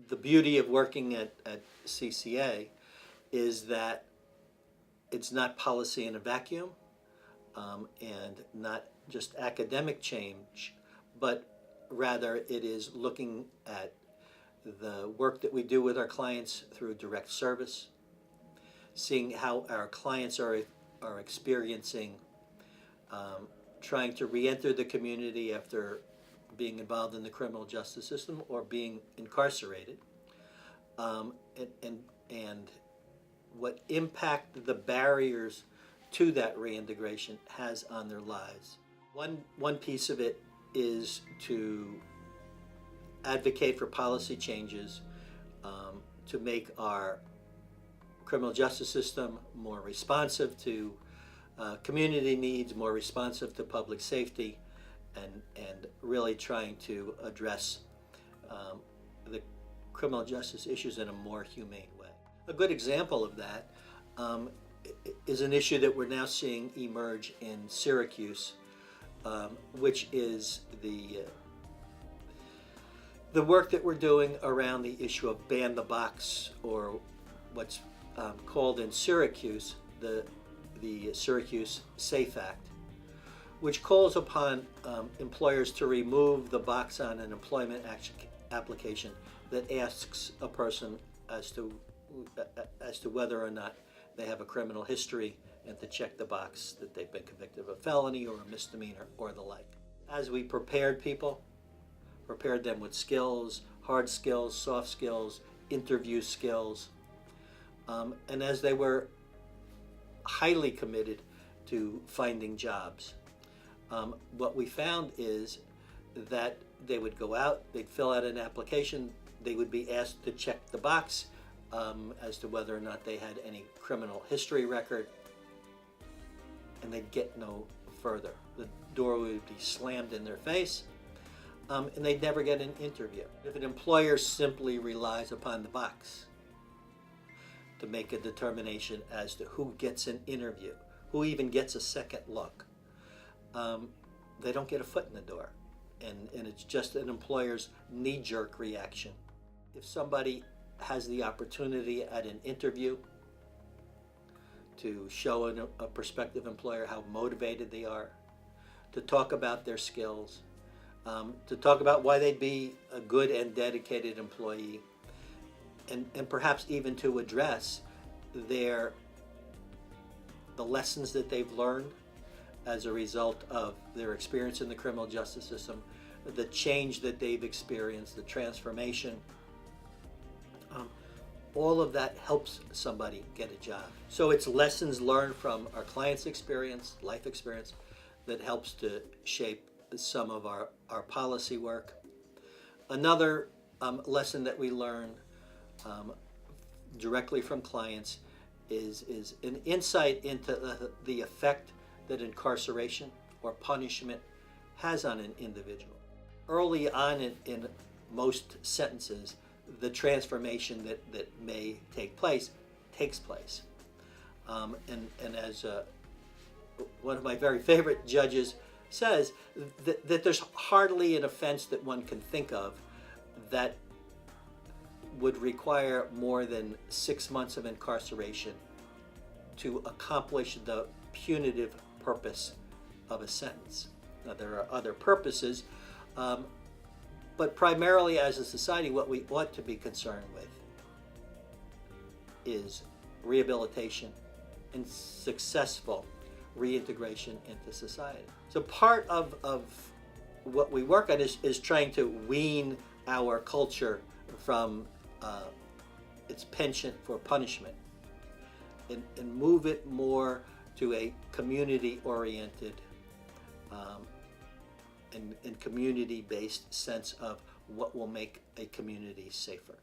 The beauty of working at CCA is that it's not policy in a vacuum, and not just academic change, but rather it is looking at the work that we do with our clients through direct service, seeing how our clients are experiencing trying to re-enter the community after being involved in the criminal justice system or being incarcerated, and what impact the barriers to that reintegration has on their lives. One piece of it is to advocate for policy changes to make our criminal justice system more responsive to community needs, more responsive to public safety, and really trying to address the criminal justice issues in a more humane way. A good example of that is an issue that we're now seeing emerge in Syracuse, which is the work that we're doing around the issue of ban the box, or what's called in Syracuse the Syracuse SAFE Act, which calls upon employers to remove the box on an employment application that asks a person as to whether or not they have a criminal history, and to check the box that they've been convicted of a felony or a misdemeanor or the like. As we prepared them with skills, hard skills, soft skills, interview skills, and as they were highly committed to finding jobs, what we found is that they would go out, they'd fill out an application, they would be asked to check the box as to whether or not they had any criminal history record, and they'd get no further. The door would be slammed in their face, and they'd never get an interview. If an employer simply relies upon the box to make a determination as to who gets an interview, who even gets a second look, they don't get a foot in the door. And it's just an employer's knee-jerk reaction. If somebody has the opportunity at an interview to show a prospective employer how motivated they are, to talk about their skills, to talk about why they'd be a good and dedicated employee, and perhaps even to address the lessons that they've learned as a result of their experience in the criminal justice system, the change that they've experienced, the transformation, all of that helps somebody get a job. So it's lessons learned from our clients' experience, life experience, that helps to shape some of our policy work. Another lesson that we learn directly from clients is an insight into the effect that incarceration or punishment has on an individual. Early on in most sentences, the transformation that may take place takes place. And as one of my very favorite judges says, that there's hardly an offense that one can think of that would require more than 6 months of incarceration to accomplish the punitive purpose of a sentence. Now, there are other purposes, but primarily as a society, what we ought to be concerned with is rehabilitation and successful reintegration into society. So part of what we work on is trying to wean our culture from its penchant for punishment and move it more to a community-oriented and community-based sense of what will make a community safer.